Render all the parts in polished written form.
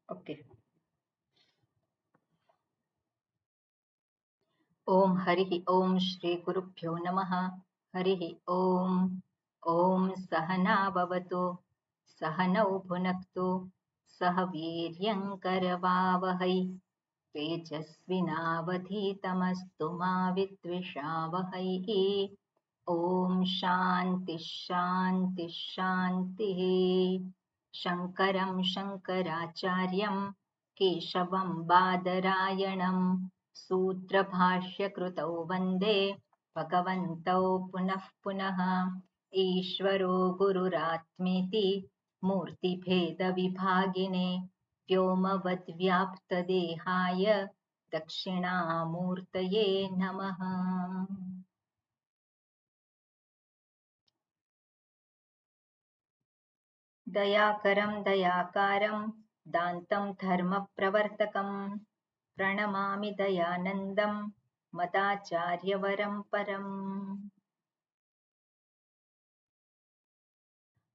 Okay. ओम हरिः ओम श्री गुरुभ्यो नमः। हरिः ओम। ओम सहना भवतु सहनौ भुनक्तु सह वीर्यं करवावहै तेजस्विनावधीतमस्तु मा विद्विषावहै। ओम शांति शांति शांतिः। शङ्करं शङ्कराचार्यं केशवं बादरायणं सूत्रभाष्यकृतौ वन्दे भगवन्तौ पुनः पुनः। ईश्वरो गुरुरात्मेति मूर्तिभेदविभागिने व्योमवद्व्याप्तदेहाय दक्षिणामूर्तये नमः। दयाकरं दयाकारं दान्तं धर्मप्रवर्तकं प्रणमामि दयानन्दं मदाचार्यवरं परम्।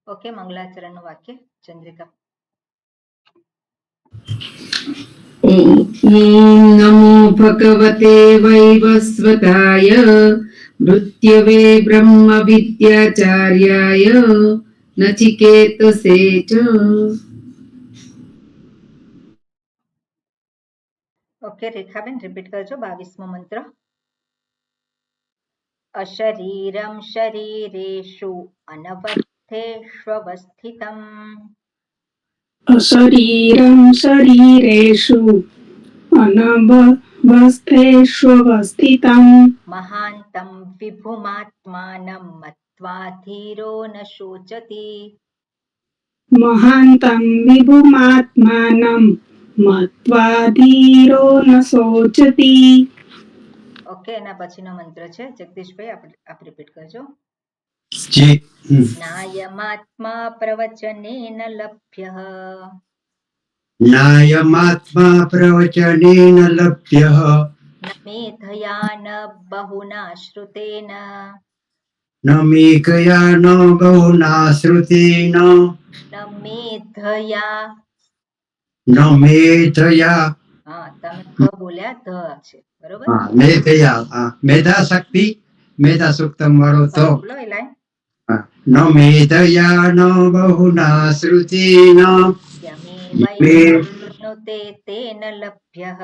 ओके, मंगलाचरणનું વાક્ય ચંદ્રિકા। नमो भगवते वैवस्वताय मृत्यवे ब्रह्म विद्याचार्याय नचिकेतसे च। ओके रेखाबेन रिपीट करजो 22मो मंत्र। अशरीरं शरीरेषु अनवस्थेष्वस्थितम् अशरीरं शरीरेषु अनवस्थेष्वस्थितं महान्तं विभुमात्मानं मत्वा धीरो न शोचति। महान्तं विभुमात्मानं मत्वा धीरो न शोचति। ओके, एना पछीनो मंत्र छे जगदीशभाई आप रिपीट करजो। जी। नायमात्मा प्रवचनेन लभ्यः नायमात्मा प्रवचनेन लभ्यः न मेधया न बहुना श्रुतेन न मेघया न बहुना श्रुतेन न मेधया। न मेधया। हाँ, તમે ક બોલ્યા ધ છે બરોબર। मेधया मेधा शक्ति मेधा सूक्तम वाળો તો બોલો એ લાઈન। न मेधया न बहुना श्रुतेन यमेवैषृणुते तेन लभ्यः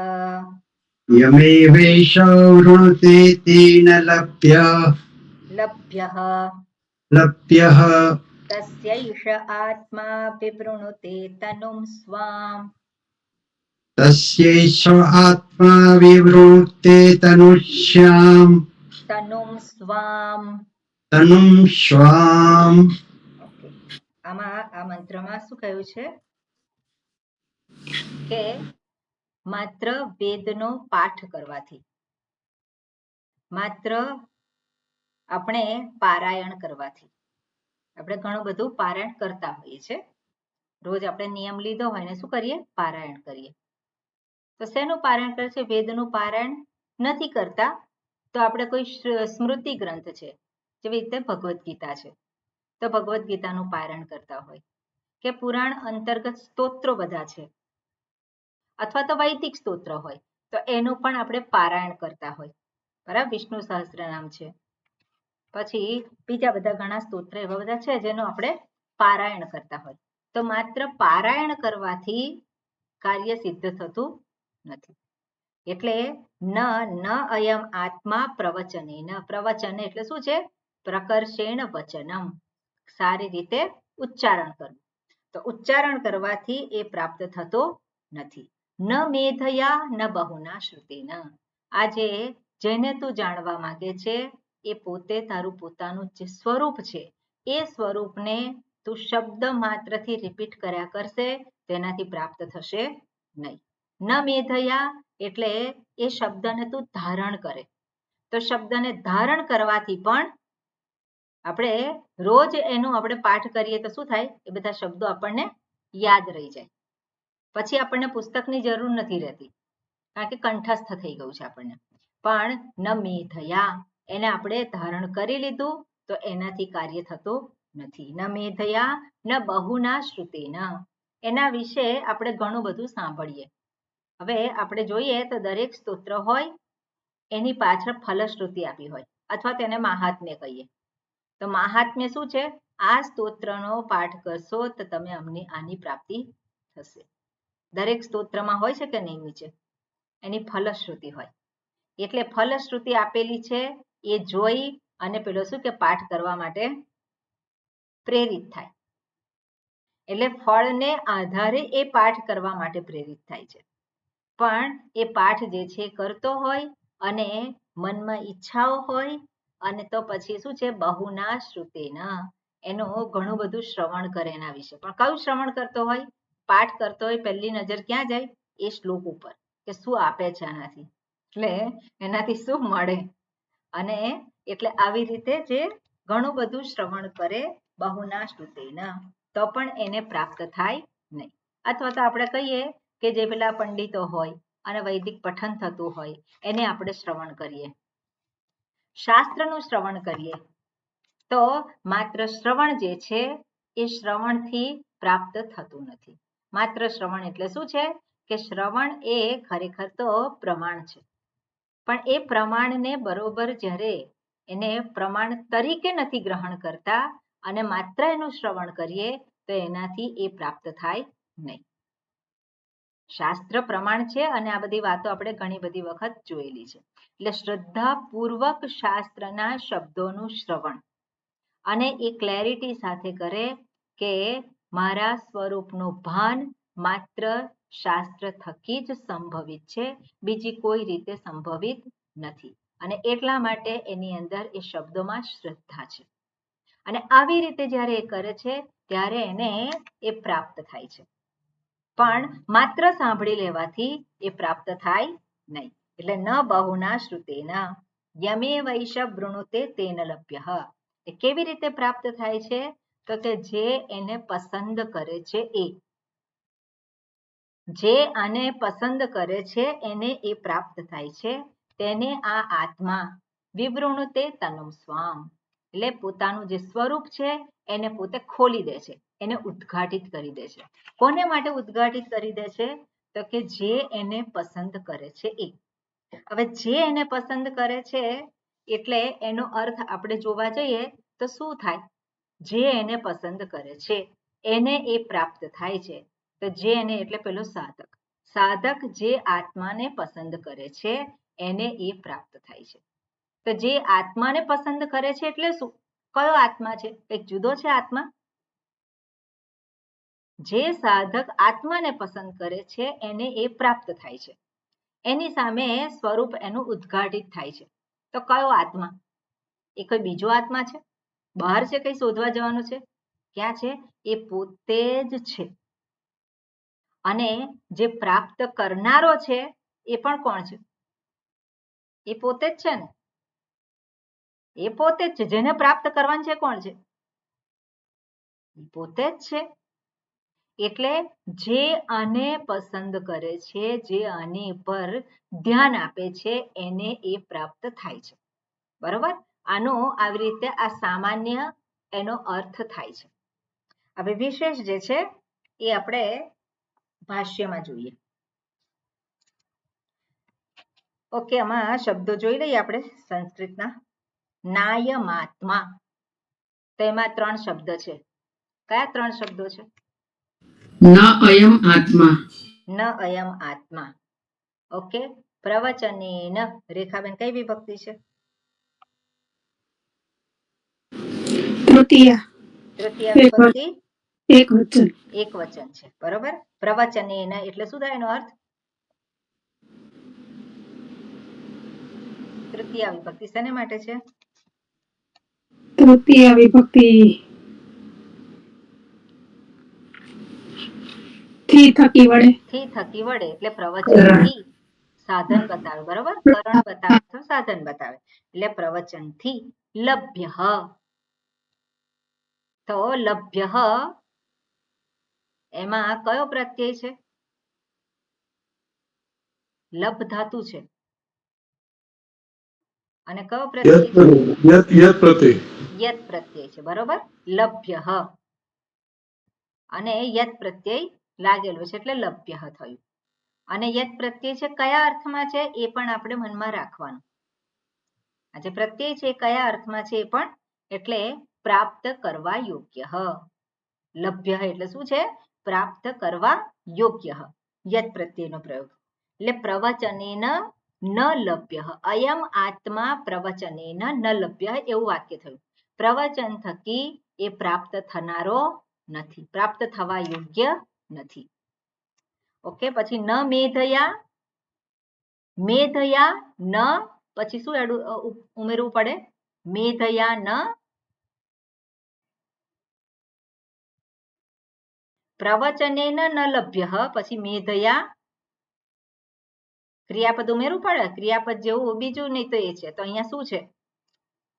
यमेवैषवृणुते तेन लभ्यः तस्यैष आत्मा विवृणुते तनुं स्वाम् तस्यैष आत्मा विवृणुते तनुष्याम् तनुं स्वाम्। तनुं स्वाम्। ओके, આમાં આ મંત્રમાં શું કહ્યું છે કે માત્ર વેદનો પાઠ કરવાથી, માત્ર આપણે પારાયણ કરવાથી, આપણે ઘણું બધું પારાયણ કરતા હોઈએ છે, રોજ આપણે નિયમ લીધો હોય ને શું કરીએ પારાયણ કરીએ। તો શેનું પારાયણ કરે છે? વેદનું પારાયણ નથી કરતા તો આપણે કોઈ સ્મૃતિ ગ્રંથ છે જેવી રીતે ભગવદ્ ગીતા છે તો ભગવદ્ ગીતાનું પારાયણ કરતા હોય કે પુરાણ અંતર્ગત સ્તોત્રો બધા છે અથવા તો વૈદિક સ્તોત્ર હોય તો એનું પણ આપણે પારાયણ કરતા હોય બરાબર। વિષ્ણુ સહસ્ત્રનામ છે, પછી બીજા બધા ઘણા સ્તોત્ર એવા બધા છે જેનું આપણે પારાયણ કરતા હોય તો માત્ર પારાયણ કરવાથી કાર્ય સિદ્ધ થતું નથી। એટલે ન અયમ આત્મા પ્રવચનેન, પ્રવચન એટલે શું છે? પ્રકર્ષેણ વચનમ, સારી રીતે ઉચ્ચારણ કરવું, તો ઉચ્ચારણ કરવાથી એ પ્રાપ્ત થતો નથી। ન મેધયા ન બહુના શ્રુતેન, આજે જેને તું જાણવા માંગે છે એ પોતે તારું પોતાનું જે સ્વરૂપ છે એ સ્વરૂપને તું શબ્દ માત્રથી રિપીટ કર્યા કરશે તેનાથી પ્રાપ્ત થશે નહીં। ન મેધયા એટલે એ શબ્દને તું ધારણ કરે, તો શબ્દને ધારણ કરવાથી પણ આપણે રોજ એનું આપણે પાઠ કરીએ તો શું થાય? એ બધા શબ્દો આપણને યાદ રહી જાય, પછી આપણને પુસ્તકની જરૂર નથી રહેતી કારણ કે કંઠસ્થ થઈ ગયું છે આપણને। પણ ન મેધયા, એને આપણે ધારણ કરી લીધું તો એનાથી કાર્ય થતું નથી। ન મેધયા ન બહુના શ્રુતેન, એના વિશે આપણે ઘણું બધું સાંભળીએ. હવે આપણે જોઈએ તો દરેક સ્તોત્ર હોય એની પાછળ ફલશ્રુતિ આપી હોય અથવા તેને મહાત્મ્ય કહીએ. તો મહાત્મ્ય શું છે? આ સ્તોત્રનો પાઠ કરશો તો તમે અમને આની પ્રાપ્તિ થશે. દરેક સ્તોત્રમાં હોય છે કે નહીં નીચે એની ફલશ્રુતિ હોય. એટલે ફલશ્રુતિ આપેલી છે એ જોઈ અને પેલો શું કે પાઠ કરવા માટે પ્રેરિત થાય. એટલે ફળને આધારે એ પાઠ કરવા માટે પ્રેરિત થાય છે. પણ એ પાઠ જે છે કરતો હોય અને મનમાં ઈચ્છાઓ હોય અને તો પછી શું છે બહુના શ્રુતેના એનું ઘણું બધું શ્રવણ કરે એના વિશે. પણ કયું શ્રવણ કરતો હોય? પાઠ કરતો હોય પહેલી નજર ક્યાં જાય? એ શ્લોક ઉપર કે શું આપે છે આનાથી, એટલે એનાથી શું મળે. અને એટલે આવી રીતે જે ઘણું બધું શ્રવણ કરે બહુના શ્રુતેના તો પણ એને પ્રાપ્ત થાય નહીં. અથવા તો આપણે કહીએ કે જે પેલા પંડિતો હોય અને વૈદિક પઠન થતું હોય એને આપણે શ્રવણ કરીએ, શાસ્ત્રનું શ્રવણ કરીએ તો માત્ર શ્રવણ જે છે એ શ્રવણથી પ્રાપ્ત થતું નથી. માત્ર શ્રવણ એટલે શું છે કે શ્રવણ એ ખરેખર તો પ્રમાણ છે. પણ એ પ્રમાણને બરોબર જ્યારે એને પ્રમાણ તરીકે નથી ગ્રહણ કરતા અને માત્ર એનું શ્રવણ કરીએ તો એનાથી એ પ્રાપ્ત થાય નહીં. શાસ્ત્ર પ્રમાણ છે અને આ બધી વાતો આપણે ઘણી બધી વખત જોયેલી છે. એટલે શ્રદ્ધાપૂર્વક શાસ્ત્રના શબ્દોનું શ્રવણ અને એ ક્લેરિટી સાથે કરે કે મારા સ્વરૂપનું ભાન માત્ર શાસ્ત્ર થકી જ સંભવિત છે, બીજી કોઈ રીતે સંભવિત નથી. અને એટલા માટે એની અંદર એ શબ્દોમાં શ્રદ્ધા છે. અને આવી રીતે જ્યારે એ કરે છે ત્યારે એને એ પ્રાપ્ત થાય છે. પણ માત્ર સાંભળી લેવાથી એ પ્રાપ્ત થાય નહીં. એટલે ન બહુના શ્રુતેના યમે વૈશ વૃણુતે તેન લભ્યઃ. એ કેવી રીતે પ્રાપ્ત થાય છે? તો કે જે એને પસંદ કરે છે એ, જે આને પસંદ કરે છે એને એ પ્રાપ્ત થાય છે. તેને આ આત્મા વિવૃણુતે તનુમ સ્વામ, એટલે પોતાનું જે સ્વરૂપ છે એને પોતે ખોલી દે છે, એને ઉદ્ઘાટિત કરી દે છે. કોને માટે ઉદ્ઘાટિત કરી દે છે? તો કે જે એને પસંદ કરે છે એ. હવે જે એને પસંદ કરે છે એટલે એનો અર્થ આપણે જોવા જઈએ તો શું થાય? જે એને પસંદ કરે છે એને એ પ્રાપ્ત થાય છે. તો જે એને એટલે પેલો સાધક, સાધક જે આત્માને પસંદ કરે છે એને એ પ્રાપ્ત થાય છે. તો જે આત્માને પસંદ કરે છે એટલે શું? કયો આત્મા છે? એક જુદો છે આત્મા? જે સાધક આત્માને પસંદ કરે છે એને એ પ્રાપ્ત થાય છે. એની સામે સ્વરૂપ એનું ઉદ્ઘાટિત થાય છે. તો કયો આત્મા? એ કોઈ બીજો આત્મા છે? બહાર છે? કઈ શોધવા જવાનું છે? ક્યાં છે? એ પોતે જ છે. અને જે પ્રાપ્ત કરનારો છે એ પણ કોણ છે? એ પોતે જ છે ને. એ પોતે જ છે. જેને પ્રાપ્ત કરવાનું છે કોણ છે? પોતે જ છે. એટલે જે આને પસંદ કરે છે, જે આની પર ધ્યાન આપે છે એને એ પ્રાપ્ત થાય છે. બરોબર? આનો આવી રીતે આ સામાન્ય એનો અર્થ થાય છે. હવે વિશેષ જે છે એ આપણે ભાષ્યમાં જોઈએ. ઓકે, આમાં શબ્દો જોઈ લઈએ આપણે સંસ્કૃતના. નાયમાત્મા, તો એમાં 3 શબ્દ છે. કયા 3 શબ્દો છે? ન અયમ આત્મા, ન અયમ આત્મા. ઓકે. પ્રવચનેન, રેખાબેન કઈ વિભક્તિ છે? તૃતીય તૃતીય વિભક્તિ એક વચન. એક વચન છે. બરોબર? પ્રવચનેન એટલે શું થાય એનો અર્થ? તૃતીય વિભક્તિ શેને માટે છે? તૃતીય વિભક્તિ થી થકી વડે. થી થકી વડે એટલે પ્રવચનથી સાધન બતાવે. બરોબર? કરણ બતાવે તો સાધન બતાવે. એટલે પ્રવચનથી લભ્ય. તો લભ્ય એમાં કયો પ્રત્યય છે? લભ ધાતુ છે. અને કયો પ્રત્યય? યત પ્રત્યય છે. બરોબર? લભ્ય અને યત પ્રત્યય લાગેલો છે એટલે લભ્ય થયું. અને યત પ્રત્યય છે કયા અર્થમાં છે એ પણ આપણે મનમાં રાખવાનું. આ જે પ્રત્યય છે કયા અર્થમાં છે એ પણ, એટલે પ્રાપ્ત કરવા યોગ્ય. લભ્ય એટલે શું છે? પ્રાપ્ત કરવા યોગ્ય યત પ્રત્યયનો પ્રયોગ. એટલે પ્રવચનેન ન લભ્ય, અયમ આત્મા પ્રવચનેન ન લભ્ય, એવું વાક્ય થયું. પ્રવચન થકી એ પ્રાપ્ત થનારો નથી, પ્રાપ્ત થવા યોગ્ય નથી. ઓકે, પછી ન મેધયા, મેધયા ન, પછી શું ઉમેરવું પડે? મેધયા ન પ્રવચનેન ન લભ્ય, પછી મેધયા ક્રિયાપદ ઉમેરવું પડે. ક્રિયાપદ જેવું બીજું નહીં તો એ છે. તો અહીંયા શું છે?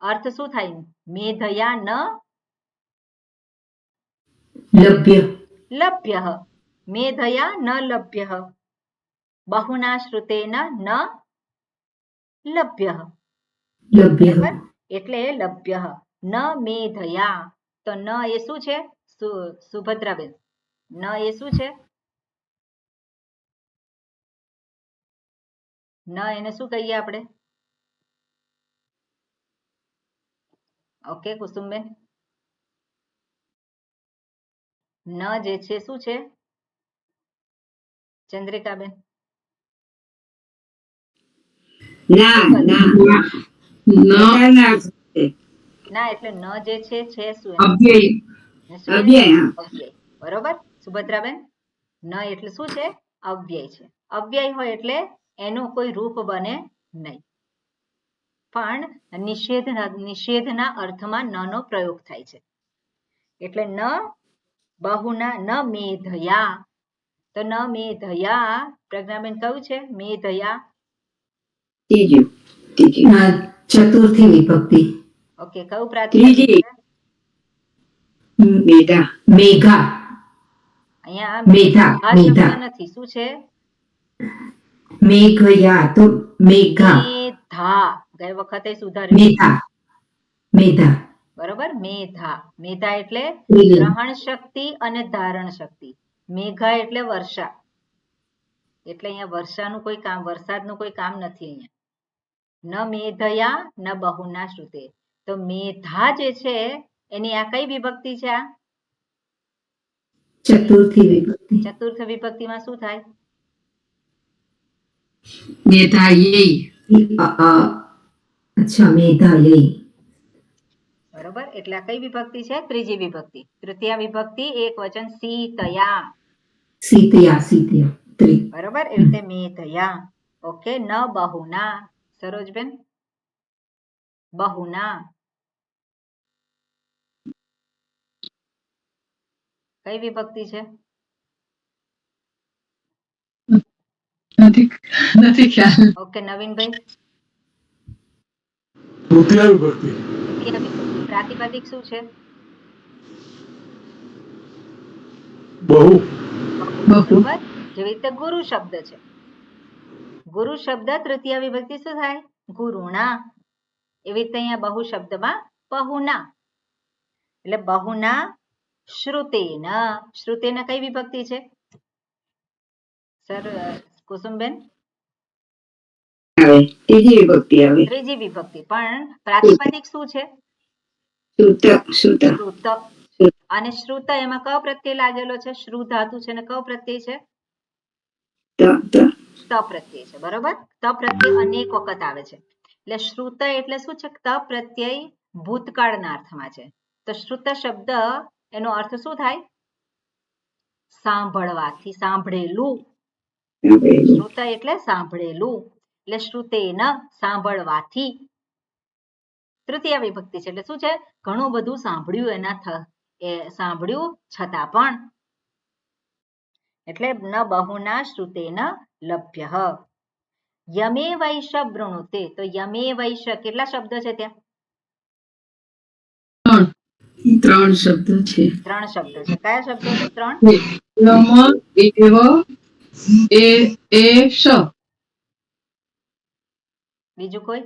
અર્થ શું થાય? મેધયા ન લભ્ય. લભ્ય, મેધયા ન લભ્ય, બહુના શ્રુતેન ન લભ્ય. લભ્ય. એટલે લભ્ય ન મેધયા. તો ન એ શું છે? સુભદ્રાબેન, ન એ શું છે? ન એને શું કહીએ આપણે? ઓકે કુસુમબેન, ન જે છે શું છે? ચંદ્રિકાબેન, ના ના ના એટલે ન જે છે શું? અવ્યય. અવ્યય. બરોબર સુભદ્રાબેન, ન એટલે શું છે? અવ્યય છે. અવ્યય હોય એટલે એનું કોઈ રૂપ બને નહીં, પણ નિષેધના અર્થમાં ન નો પ્રયોગ થાય છે. એટલે ન બહુના ન મેધયા. તો ન મેધયા, પ્રજ્ઞાબેન કયું છે? મેધયા ત્રીજું. ચતુર્થી વિભક્તિ. ઓકે, કયું પ્રાતિપદિક છે? મેધા. મેઘા. અહીંયા મેધા. શબ્દ નથી. શું છે? મેઘયા. તો મેઘા. મેધા. ગઈ વખતે સુધાર્યું. મેધા. મેધા. બરોબર, મેધા. મેધા એટલે સ્ત્રીલિંગ. ગ્રહણ શક્તિ અને ધારણ શક્તિ. મેઘા એટલે વર્ષા. એટલે અહીંયા વર્ષાનું કોઈ કામ, વરસાદનું કોઈ કામ નથી અહીંયા. ન મેધયા ન બહુના શ્રુતે. તો મેધા જે છે એની આ કઈ વિભક્તિ છે? આ ચતુર્થી વિભક્તિ. ચતુર્થ વિભક્તિમાં શું થાય? મેધાયૈ. અચ્છા, મેધાયૈ. બરોબર, એટલે આ કઈ વિભક્તિ છે? ત્રીજી વિભક્તિ. તૃતીય વિભક્તિ એક વચન સીતયા. સીતયા. સીતયા. બરોબર, એ રીતે મેધયા. ઓકે, ન બહુના. સરોજબેન, બહુના કઈ વિભક્તિ છે? નથી ખ્યાલ. ઓકે નવીનભાઈ, તૃતીય વિભક્તિ. પ્રાતિપદિક શું છે? બહુ. બરોબર, જેવી રીતે ગુરુ શબ્દ છે. ગુરુ શબ્દ તૃતીય વિભક્તિ શું થાય? ગુરુણા. એવી રીતે અહીંયા બહુ શબ્દમાં બહુના. એટલે બહુના શ્રુતેન. શ્રુતેન કઈ વિભક્તિ છે? સર કુસુમબેન, ત્રીજી વિભક્તિ આવે. ત્રીજી વિભક્તિ, પણ પ્રાતિપદિક શું છે? શ્રુત. શ્રુત. અને શ્રુત એમાં કયો પ્રત્યય લાગેલો છે? શ્રુ ધાતુ છે ને કયો પ્રત્યય છે? ત પ્રત્યય છે. બરોબર, ત પ્રત્યય અનેક વખત આવે છે. એટલે શ્રુત એટલે શું છે? ત પ્રત્યય ભૂતકાળના અર્થમાં છે. તો શ્રુત શબ્દ એનો અર્થ શું થાય? સાંભળવાથી, સાંભળેલું. શ્રુત એટલે સાંભળેલું. એટલે શ્રુતેન સાંભળવાથી. તૃતીય વિભક્તિ છે એટલે શું છે? ઘણું બધું સાંભળ્યું, સાંભળ્યું છતાં પણ. એટલે ન બહુના શ્રુતેન લભ્ય. યમે વૈશ વૃણુતે. તો યમે વૈશ કેટલા શબ્દ છે ત્યાં? 3 શબ્દ છે. 3 શબ્દ છે. કયા શબ્દો છે? 3. યમ એવ એશ. બીજું કોઈ?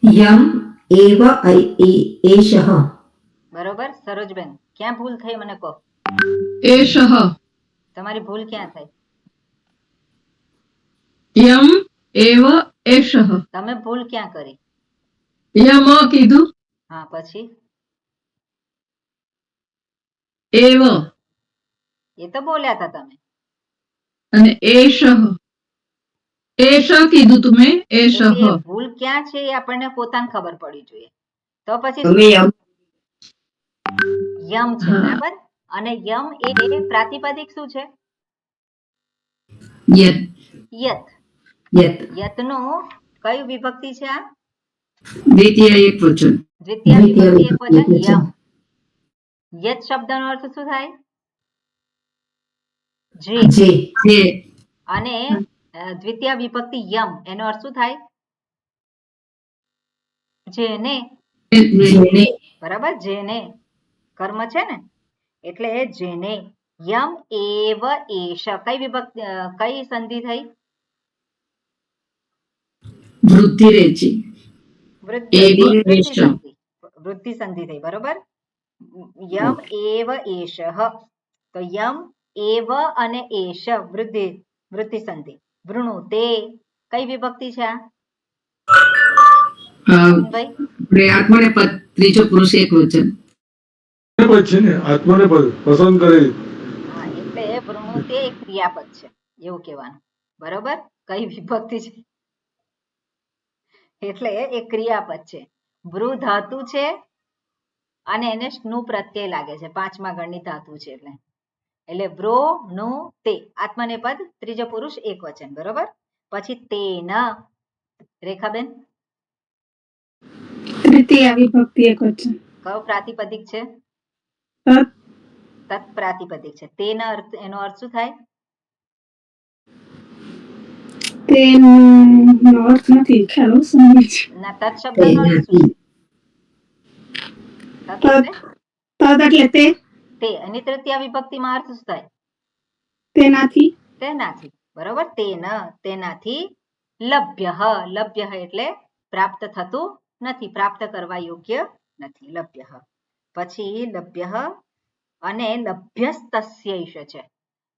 યમ એવ એષઃ. બરોબર, સરોજબેન ક્યાં ભૂલ થઈ મને કહો? एषः તમારી ભૂલ ક્યાં થાય? यम एव एषः તમે ભૂલ ક્યાં કરી? यम कीधु હા, પછી एव એ તો બોલ્યા હતા તમે. અને एषः एष कीधु तुम्हें एषः એટલે એ ભૂલ ક્યાં છે એ આપણને પોતાને ખબર પડવી જોઈએ. તો પછી યમ છે, હા. બરાબર. અને યમ એ પ્રાતિપદિક શું છે? यत् યત. यत् યતનું કયું વિભક્તિ છે? આ द्वितीय एकवचन દ્વિતીય વિભક્તિ એકવચન યમ. યત શબ્દનો અર્થ શું થાય? જે. जे અને દ્વિતીય વિભક્તિ યમ એનો અર્થ શું થાય? જેને. जेने બરાબર, જેને કર્મ છે ને, એટલે જેને. યમ એવ એષ કઈ વિભક્તિ કઈ સંધિ થઈ? वृद्धि रेचि વૃદ્ધિ એવ વૃદ્ધિ એષ. સંધિ. વૃદ્ધિ સંધિ થઈ, બરોબર. યમ એવ એષ. તો યમ એવ અને એષ વૃદ્ધિ વૃદ્ધિ સંધિ. વૃણુતે કઈ વિભક્તિ છે આ? ભાઈ આપણે આત્મનેપદ ત્રીજો પુરુષ એકવચન પદ છે ને આત્માને પદ પસંદ કરેલી. હા, એટલે વૃણુતે એક ક્રિયાપદ છે એવું કહેવાનું, બરોબર. કઈ વિભક્તિ છે એટલે એક ક્રિયાપદ છે. વૃ ધાતુ છે અને એને સ્નુ પ્રત્યય લાગે છે, પાંચમા ગણની ધાતુ છે એટલે વ્રો નું તે આત્મનેપદ ત્રીજો પુરુષ એકવચન, બરોબર. પછી તેન. રેખાબેન, તૃતીય વિભક્તિ એકવચન. કયો પ્રાતિપદિક છે? તત તત પ્રાતિપદિક છે. તેનો અર્થ એનો અર્થ શું થાય? તેનો અર્થ નથી ખ્યાલ હો, સમજ. ના, તત શબ્દનો અર્થ શું છે? તત એટલે તદ એટલે તે, તે. એની તૃતીય વિભક્તિમાં અર્થ શું થાય? તેનાથી. તેનાથી, બરોબર. તેન તેનાથી. લભ્ય. લભ્ય એટલે પ્રાપ્ત થતું નથી, પ્રાપ્ત કરવા યોગ્ય નથી, લભ્ય. પછી લભ્ય અને લભ્યસ્તસ્યૈષ છે.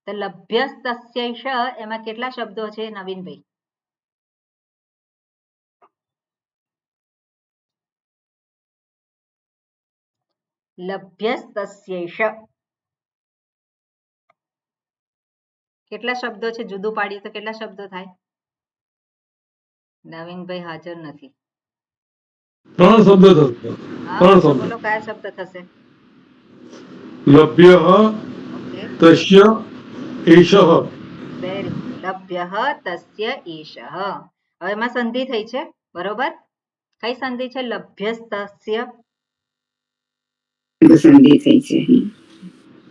તો લભ્યસ્તસ્યૈષ એમાં કેટલા શબ્દો છે નવીનભાઈ? લભ્યસ્તસ્યૈષ કેટલા શબ્દો છે? જુદું પાડીએ તો કેટલા શબ્દો થાય? નવીનભાઈ હાજર નથી. 3 શબ્દ થશે. હા, 3 શબ્દ. બોલો કયા શબ્દ થશે? લભ્ય ઓકે, તસ્ય એષ. Very good. લભ્ય તસ્ય એષ. હવે એમાં સંધિ થઈ છે, બરોબર. કઈ સંધિ છે? લભ્યસ્તસ્ય. સંધિ થઈ છે.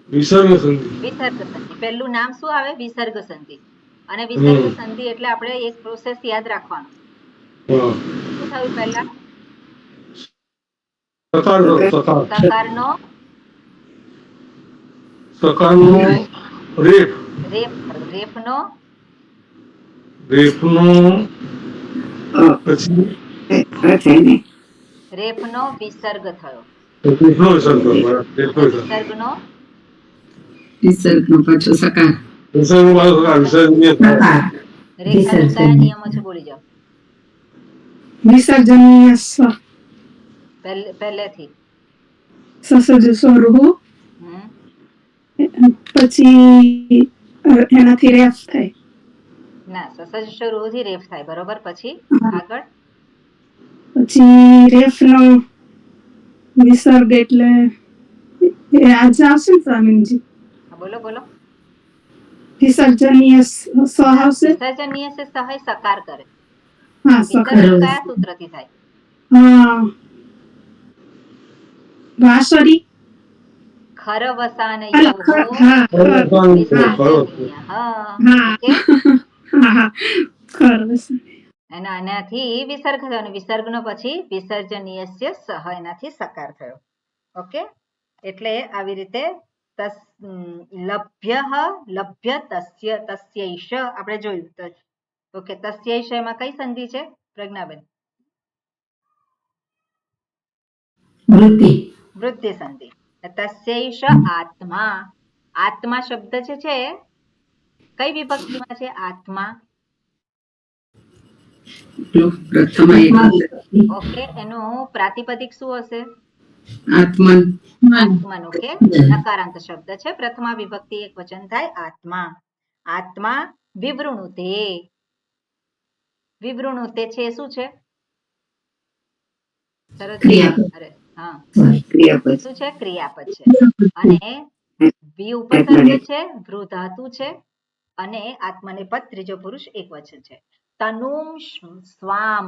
વિસર્ગ સંધિ. વિસર્ગ સંધિ. પહેલું નામ શું આવે? વિસર્ગ સંધિ. અને વિસર્ગ સંધિ એટલે આપણે એક પ્રોસેસ યાદ રાખવાનું. હા. શું થયું પહેલા? સકાર સકાર સકારનો સકારનો રેફ રેફ થયો. રેફનો રેફનો પછી રેફનો વિસર્ગ થયો. રેફનો વિસર્ગ થયો. રેફનો વિસર્ગ. વિસર્ગનો વિસર્ગનો પાછો સકાર વિસર્ગનો પાછો સકાર. વિસર્ગનીય થાય. રેખાબેન કયા નિયમો છે બોલી જાઓ વિસર્જનીય પહેલેથી. સસજ સ્વરૂહ, હમ પછી એનાથી રેફ થાય. ના, સસજ શરૂથી રેફ થાય, બરોબર. પછી આગળ પછી રેફ નો વિસર્ગ એટલે આજે આવશે ને સ્વામીજી? હા, બોલો બોલો. વિસર્જનીય સ આવશે. વિસર્જનીય છે સહાય સકાર કરે. હા, વિસર્જન સકાર. કયા સૂત્રથી થાય? હા, વાસરી. ખરવસાન હા, વિસર્જનીય. ઓકે, અને આનાથી વિસર્ગ થયો અને વિસર્ગનો પછી વિસર્જનીય સહ એનાથી સકાર થયો. ઓકે, એટલે આવી રીતે લભ્ય તસ્ય તસ્યૈષ આપણે જોયું. ઓકે, તસ્યૈષ એમાં કઈ સંધિ છે પ્રજ્ઞાબેન? વૃત્તિ વૃદ્ધિ સંધિ. તસ્યૈષ આત્મા. આત્મા શબ્દ છે કઈ વિભક્તિમાં છે આત્મા? પ્રથમ એક ઓકે, એનું પ્રાતિપદિક શું હશે? આત્મન. આત્મન. ઓકે, નકારાંત શબ્દ છે, પ્રથમા વિભક્તિ એક વચન થાય આત્મા. આત્મા વિવૃણુતે. વિવૃણુતે છે શું છે? સરસ. ક્રિયાપદ. અરે હા, ક્રિયાપદ. શું છે? ક્રિયાપદ છે. અને વિ ઉપસર્ગ છે, વૃ ધાતુ છે, અને આત્મનેપદ ત્રીજો પુરુષ એક વચન છે. તનુમ સ્વામ.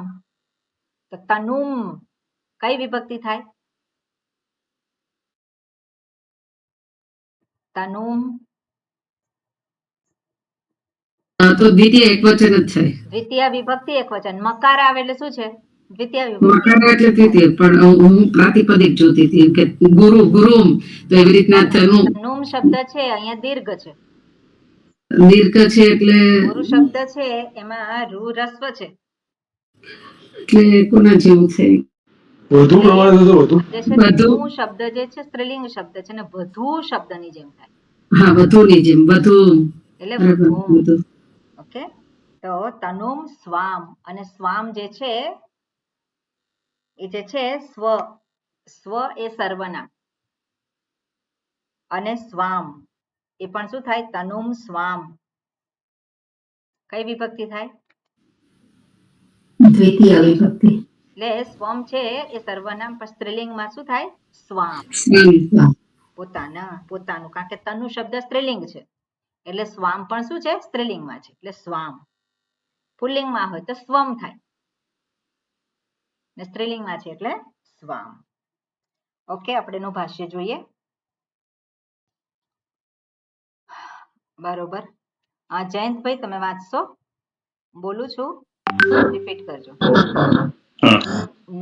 તો તનુમ કઈ વિભક્તિ થાય? તનુમ તો દ્વિતીય એકવચન જ થાય. દ્વિતીય વિભક્તિ એક વચન. મકાર આવે એટલે શું છે? દ્વિતીય વિભક્તિ. મકાર એટલે દ્વિતીય, પણ હું પ્રાતિપદિક જોતી હતી કે ગુરુ ગુરુમ, તો એવી રીતના તનું. તનુમ શબ્દ છે અહીંયા દીર્ઘ છે. દીર્ઘ છે એટલે ગુરુ શબ્દ છે એમાં રૂ રસ્વ છે. એટલે કોના જેવું છે? વધુ પ્રમાણે થતો વધુ. જે છે વધુ. નું શબ્દ જે છે સ્ત્રીલિંગ શબ્દ છે ને વધુ શબ્દની જેમ થાય. હા, વધુની જેમ વધુ. એટલે બરાબર, વધુ. વધુ. ઓકે, તો તનુમ સ્વામ, અને સ્વામ જે છે એ જે છે સ્વ. સ્વ એ સર્વનામ, અને સ્વામ એ પણ શું થાય? તનુમ સ્વામ. કઈ વિભક્તિ થાય? દ્વિતીય વિભક્તિ. એટલે સ્વમ છે એ સર્વનામ, પણ સ્ત્રીલિંગમાં શું થાય? સ્વામ. સ્વામ. પોતાના, પોતાનું, કારણ કે તનુ શબ્દ સ્ત્રીલિંગ છે એટલે સ્વામ પણ શું છે? સ્ત્રીલિંગમાં છે એટલે સ્વામ. પુલ્લિંગમાં હોય તો સ્વમ થાય, ને સ્ત્રીલિંગમાં છે એટલે સ્વામ. ઓકે, આપણે એનું ભાષ્ય જોઈએ. બરોબર. જયંતભાઈ તમે વાંચશો? બોલું છું, રિપીટ કરજો.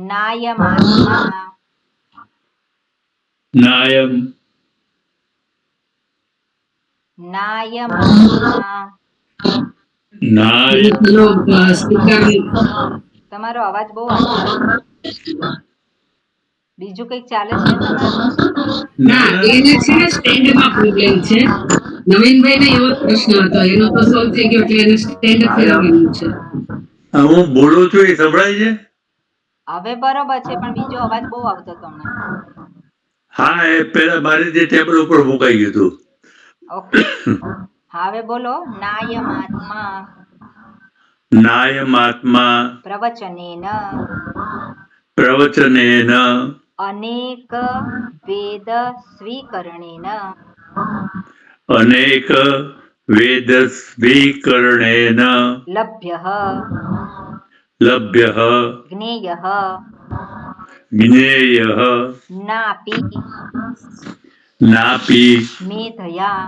નાયમાત્મા. નાયમ નાયમાત્મા. નાય પેલો, સ્વીકાર. તમારો અવાજ બહુ આવે છે. બીજું કઈક ચાલે છે તમારે? ના, એને છે ને સ્ટેન્ડમાં પ્રોબ્લેમ છે. નવીનભાઈને એવો જ પ્રશ્ન હતો, એનો તો સોલ્વ થઈ ગયો એટલે એને સ્ટેન્ડ ફેરવવાનું છે. હું બોલું છું એ સંભળાય છે? હવે બરોબર છે, પણ બીજો અવાજ બહુ આવતો હતો હમણાં. હા, એ પેલા મારી જે ટેબલ ઉપર મુકાઈ ગયું હતું. ઓકે, હવે બોલો. નાયમાત્મા નાયમાત્મા પ્રવચનેન પ્રવચનેન અનેક વેદ સ્વીકરણેન અનેક વેદ સ્વીકરણેન લભ્યઃ લભ્યઃ જ્ઞેયઃ જ્ઞેયઃ નાપી નાપી મેધયા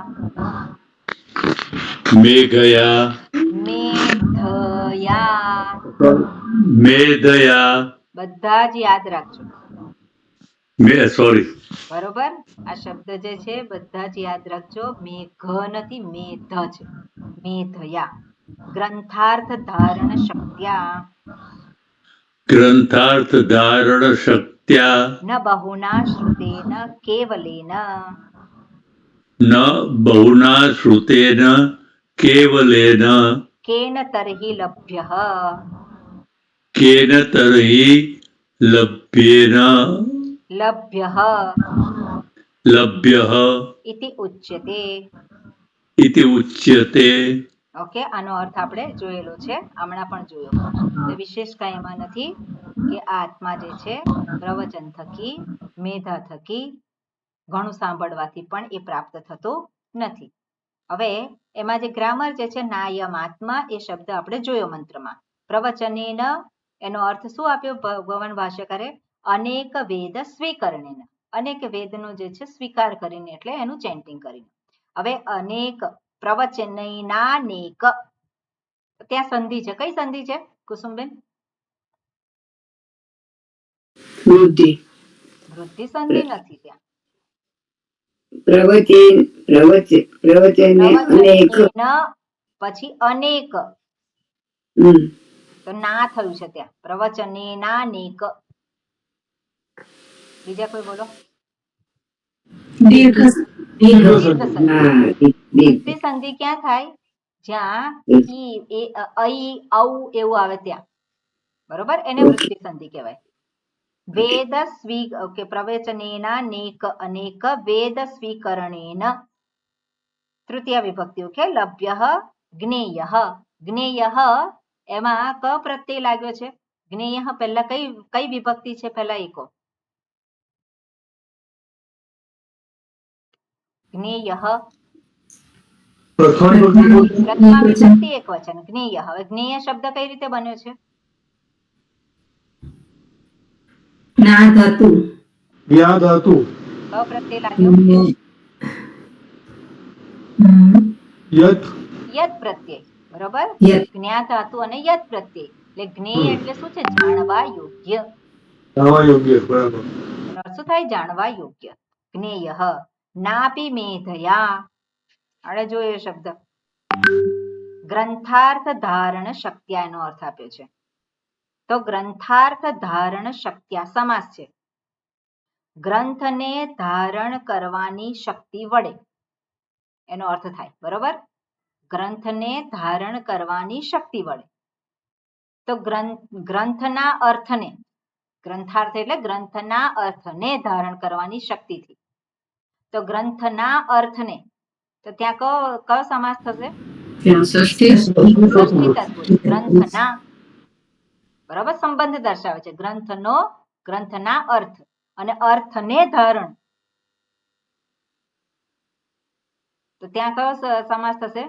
મેઘયા મેધયા. બધા જ યાદ રાખજો. સોરી. બરોબર, આ શબ્દ જે છે બધા જ યાદ રાખજો. મેઘ નથી, મેધ છે. મેધયા. ગ્રંથાર્થ ધારણ શક્ત્યા ગ્રંથાર્થ ધારણ શક્ત્યા ન બહુના શ્રુતેન કેવલેન ન બહુના શ્રુતેન કેવલેન can તર્હિ લભ્યઃ can તર્હિ લભ્યેન લભ્યઃ Iti ઉચ્યતે. Iti ઉચ્યતે. Okay, આનો અર્થ આપણે જોયેલો છે, હમણાં પણ જોયો. તો વિશેષ કઈ એમાં નથી કે આ આત્મા જે છે પ્રવચન થકી, મેધા થકી, ઘણું સાંભળવાથી પણ એ પ્રાપ્ત થતું નથી. હવે એમાં જે ગ્રામર જે છે નાયમ આત્મા, એ શબ્દ આપણે જોયો મંત્રમાં. પ્રવચનેન એનો અર્થ શું આપ્યો ભગવાન ભાષ્યકારે? અનેક વેદ સ્વીકરણેન. અનેક વેદનો જે છે સ્વીકાર કરીને, એટલે એનું ચેન્ટિંગ કરીને. હવે અનેક પ્રવચનેનાનેક, ત્યાં સંધિ છે. કઈ સંધિ છે કુસુમબેન? વૃદ્ધિ. વૃદ્ધિ સંધિ નથી ત્યાં. પ્રવચને અનેક. પછી અનેક, તો ના થયું છે ત્યાં. પ્રવચનેનાનેક. બીજા કોઈ બોલો. દીર્ઘ દીર્ઘ દીર્ઘ સંધિ. સંધિ. વૃત્તિ સંધિ ક્યાં થાય? જ્યાં ઈ એ અઈ ઔ એવું આવે ત્યાં, બરોબર, એને વૃત્તિ સંધિ કહેવાય. વેદ પ્રવચનેના નેક અનેક વેદ સ્વીકરણેન તૃતીય વિભક્તિ. ઓકે, લભ્ય જ્ઞેય. જ્ઞેય એમાં ક પ્રત્યય લાગ્યો છે. જ્ઞેય પહેલા કઈ વિભક્તિ છે? પહેલા એકો જ્ઞેય, પ્રથમ વિભક્તિ. પ્રથમા વિભક્તિ એક વચન જ્ઞેય. હવે જ્ઞેય શબ્દ કઈ રીતે બન્યો છે? જ્ઞા ધાતુ. જ્ઞા ધાતુ. ક પ્રત્યય લાગ્યો. યત. યત પ્રત્યય, બરોબર. યત. જ્ઞા ધાતુ અને યત પ્રત્યય એટલે જ્ઞેય એટલે શું છે? જાણવા યોગ્ય. જાણવા યોગ્ય. બરાબર. એનો અર્થ શું થાય? જાણવા યોગ્ય. જ્ઞેય. નાપી મેધયા, આડે જોયો શબ્દ. ગ્રંથાર્થ ધારણ શક્યા એનો અર્થ આપ્યો છે. તો ગ્રંથાર્થ ધારણ શક્યા સમાસ છે. ગ્રંથને ધારણ કરવાની શક્તિ વડે એનો અર્થ થાય, બરોબર. ગ્રંથને ધારણ કરવાની શક્તિ વડે. તો ગ્રંથના અર્થને, ગ્રંથાર્થ એટલે ગ્રંથના અર્થને ધારણ કરવાની શક્તિથી. તો ગ્રંથના અર્થને, તો ત્યાં કયો સમાસ થશે? ષષ્ઠી ષષ્ઠી તત્પુરુષ. ગ્રંથના, બરાબર, સંબંધ દર્શાવે છે. ગ્રંથનો, ગ્રંથના અર્થ અને અર્થને ધારણ. તો ત્યાં કયો સમાસ થશે?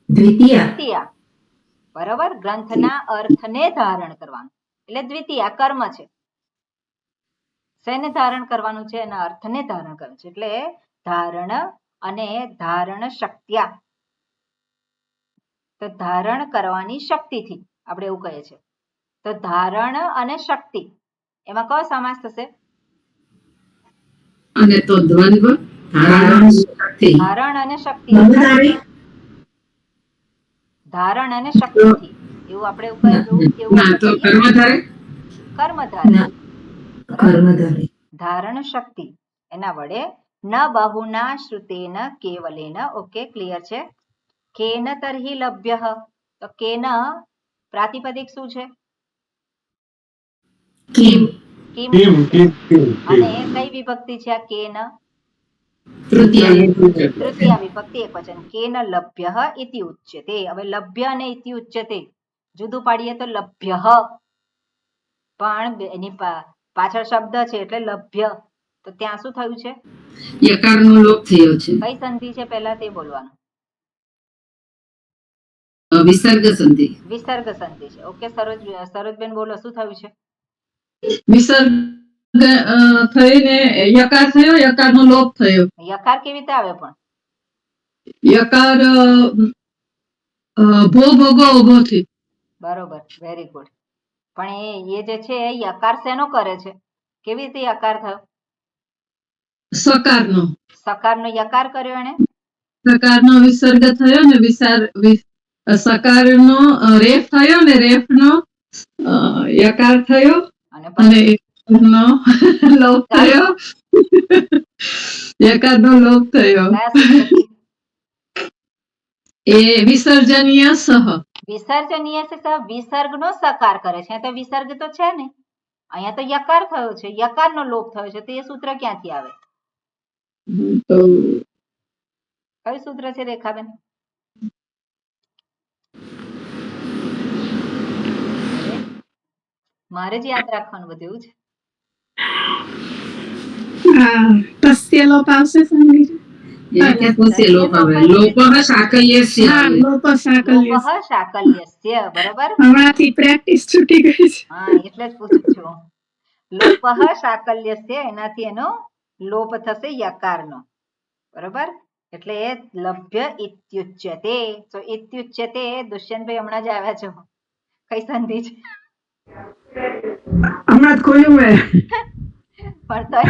દ્વિતીય. બરાબર, ગ્રંથના અર્થને ધારણ કરવાનું એટલે દ્વિતીય કર્મ છે. શેને ધારણ કરવાનું છે? એના અર્થને ધારણ કરવાનું છે. એટલે ધારણ અને ધારણ શક્ત્યા, તો ધારણ કરવાની શક્તિથી આપણે એવું કહીએ છીએ. તો ધારણ અને શક્તિ એમાં કયો સમાસ થશે? અને તો દ્વંદ્વ ધારણ અને શક્તિ. ધારણ અને શક્તિથી એવું આપણે કર્મધારે. ધારણ શક્તિ એના વડે ન બહુના શ્રુતેન કેવલેન. ઓકે, ક્લિયર છે. કેન તર્હિ લભ્યઃ. તો કેન પ્રાતિપદિક શું છે? કિમ. અને કઈ વિભક્તિ છે આ કેન? તૃતીય વિભક્તિ એક વચન. કેન લભ્યઃ ઇતિ ઉચ્યતે. હવે લભ્ય અને ઇતિ ઉચ્યતે જુદું પાડીએ તો લભ્યઃ, પણ એની પાછળ શબ્દ છે એટલે લભ્ય. તો ત્યાં શું થયું છે? યકારનો લોપ થયો છે. કઈ સંધિ છે પહેલા તે બોલવાનું? વિસર્ગ સંધિ. વિસર્ગ સંધિ છે. ઓકે, સરોજબેન બોલો, શું થયું છે? વિસર્ગ થઈને યકાર થયો, યકારનો લોપ થયો. યકાર કેવી રીતે આવે પણ? યકાર ભો ભોગો ઉભો થી. બરોબર, વેરી ગુડ. પણ એ જે છે યકાર શેનો કરે છે? કેવી રીતે યકાર થયો? સકારનો. સકારનો યકાર કર્યો એને? સકારનો વિસર્ગ થયો ને સકારનો રેફ થયો ને રેફનો યકાર થયો અને નો લોપ થયો. યકારનો લોપ થયો. એ વિસર્જનીય સહ. વિસર્જનીય સહ વિસર્ગનો સકાર કરે છે. તો વિસર્ગ તો છે ને, અહીંયા તો યકાર થયો છે, યકારનો લોપ થયો છે. તો એ સૂત્ર ક્યાંથી આવે? કયું સૂત્ર છે રેખાબેન? મારે જ યાદ રાખવાનું બધું એવું છે. તસ્ય લોપ આવશે સંગીત. બરોબર, હમણાંથી પ્રેક્ટિસ છૂટી ગઈ છે. હા, એટલે જ પૂછું છું. લોપઃ શાકલ્યસ્ય, એનાથી એનો લોપ થશે યકારનો. બરોબર, એટલે લભ્ય ઇત્યુચ્યતે. તો ઇત્યુચ્યતે દુષ્યંતભાઈ હમણાં જ આવ્યા છો. કઈ સંધિ છે? હમણાં જ ખોલ્યું મેં. પણ તો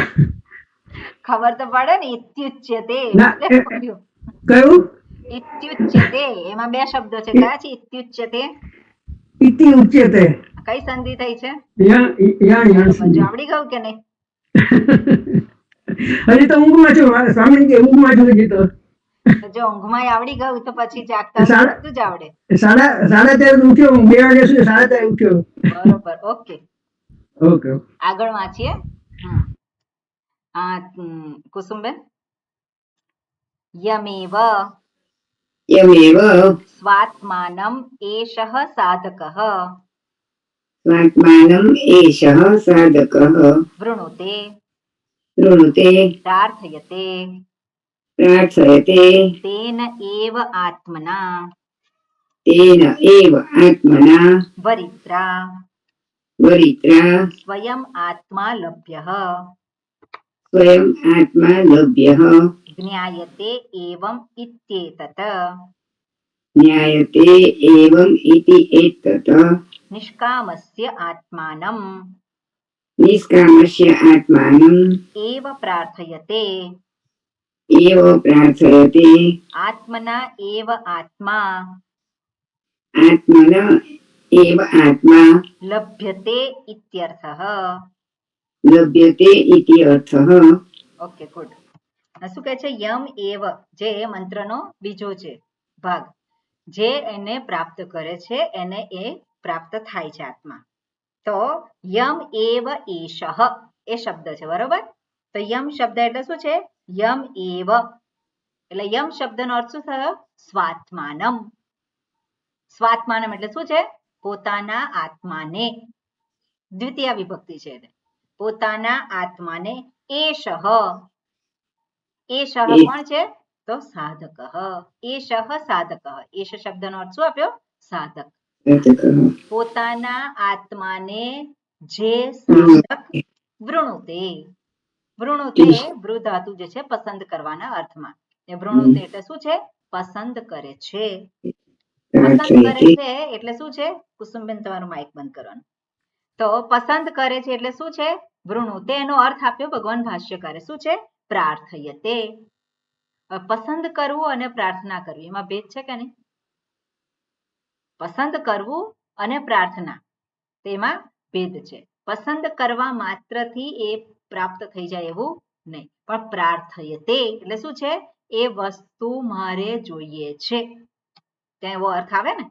ખબર તો પડે ને. ઇત્યુચ્યતે કયું? ઇત્યુચ્યતે એમાં બે શબ્દો છે. કયા છે? ઇત્યુચ્યતે, ઇતિ ઉચ્યતે. કઈ સંધિ થઈ છે? યાણ જો આવડી ગયું કે નહીં? હજી તો ઊંઘમાં છું, મારે સ્વામી કે ઊંઘમાં છું હજી તો. તો જો ઊંઘમાં આવડી ગયું તો પછી જાગતા બધું જ આવડે. સાડા 13 ઉઠ્યો હું, 2 વાગ્યા સુધી 13:30 ઉઠ્યો. બરોબર, ઓકે. ઓકે આગળ વાંચીએ. કુસુમબેન. યમેવ યમેવ સ્વાત્માનમ એષઃ સાધકઃ સ્વાત્માનમ એષઃ સાધકઃ વૃણુતે વૃણુતે પ્રાર્થયતે પ્રાર્થયતે તેન એવ આત્મના તેન એવ આત્મના વરિત્રા વરિત્રા સ્વયં આત્મા લભ્યઃ સ્વયં આત્મા લભ્યઃ જ્ઞાયતે એવમ ઇત્યેતત જ્ઞાયતે એવમ ઇતિ એતત નિષ્કામસ્ય આત્માનમ નિષ્કામસ્ય આત્માનમ એવ પ્રાર્થયતે એવ પ્રાર્થયતે આત્મના એવ આત્મા આત્મના એવ આત્મા લભ્યતે ઇત્યર્થઃ. લભ્યતે ઇતિ અર્થઃ. Okay, good. શું કહે છે? યમ એવ, જે મંત્રનો બીજો છે ભાગ, જે એને પ્રાપ્ત કરે છે એને એ પ્રાપ્ત થાય છે આત્મા. તો યમ એવ એષઃ એ શબ્દ છે, બરોબર? તો યમ શબ્દ એટલે શું છે? યમ એવ એટલે યમ શબ્દનો અર્થ શું થયો? સ્વાત્માનમ. સ્વાત્માનમ એટલે શું છે? પોતાના આત્માને. દ્વિતીય વિભક્તિ છે, પોતાના આત્માને. એષઃ, એષઃ કોણ છે? તો સાધક. એષઃ સાધક. એષ શબ્દનો અર્થ શું આપ્યો? સાધક. પોતાના આત્માને જે સાધક વૃણુતે. વૃણુતે વૃ ધાતુ જે છે પસંદ કરવાના અર્થમાં. એ વૃણુતે એટલે શું છે? પસંદ કરે છે. પસંદ કરે છે એટલે શું છે? કુસુમબેન તમારું માઇક બંધ કરવાનું. તો પસંદ કરે છે એટલે શું છે? વૃણુતે એનો અર્થ આપ્યો ભગવાન ભાષ્યકારે. શું છે? પ્રાર્થયતે. પસંદ કરવું અને પ્રાર્થના કરવી એમાં ભેદ છે કે નહીં? પસંદ કરવું અને પ્રાર્થના તેમાં ભેદ છે. પસંદ કરવા માત્રથી એ પ્રાપ્ત થઈ જાય એવું નહીં, પણ પ્રાર્થયતે એટલે શું છે? એ વસ્તુ મારે જોઈએ છે, ત્યાં એવો અર્થ આવે ને.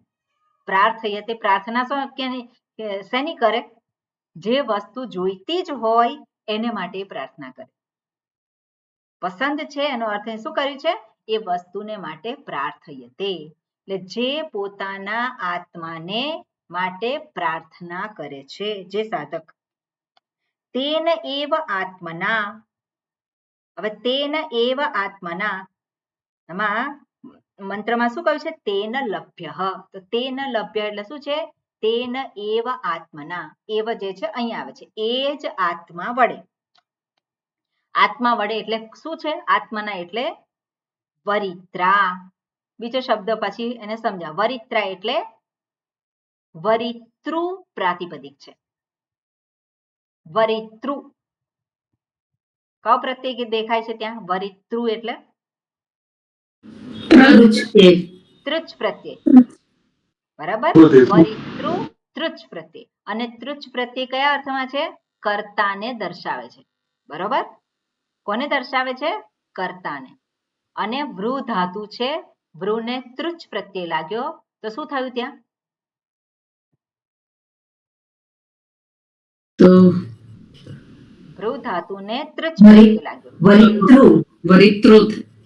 પ્રાર્થયતે પ્રાર્થના શેની કરે? જે વસ્તુ જોઈતી જ હોય એને માટે પ્રાર્થના કરે. પસંદ છે એનો અર્થ શું કર્યું છે? એ વસ્તુને માટે પ્રાર્થયતે એટલે જે પોતાના આત્માને માટે પ્રાર્થના કરે છે, જે સાધક. તેન એવ આત્મના. હવે તેન એવ આત્મના આમાં મંત્રમાં શું કહ્યું છે? તેન લભ્ય. તો તેન લભ્ય એટલે શું છે? તેન એવ આત્મના. એવ જે છે અહીંયા આવે છે, એ જ આત્મા વડે. આત્મા વડે એટલે શું છે? આત્મના એટલે વરિત્રા. બીજો શબ્દ પછી એને સમજાવ. વરિત્રા એટલે વરિતૃ પ્રાતિપદિક છે. વરિતૃ કયો પ્રત્યય દેખાય છે ત્યાં? વરિતૃ એટલે તૃચ પ્રત્યય, બરાબર? વરિતૃ તૃચ પ્રત્યય. અને તૃચ પ્રત્યય કયા અર્થમાં છે? કર્તાને દર્શાવે છે, બરોબર? કોને દર્શાવે છે? કર્તાને. અને વૃ ધાતુ છે, વૃને તૃચ પ્રત્યય લાગ્યો તો શું થયું ત્યાં? તો વૃ ધાતુને તૃચ પ્રત્યય લાગ્યો. વરિતૃ.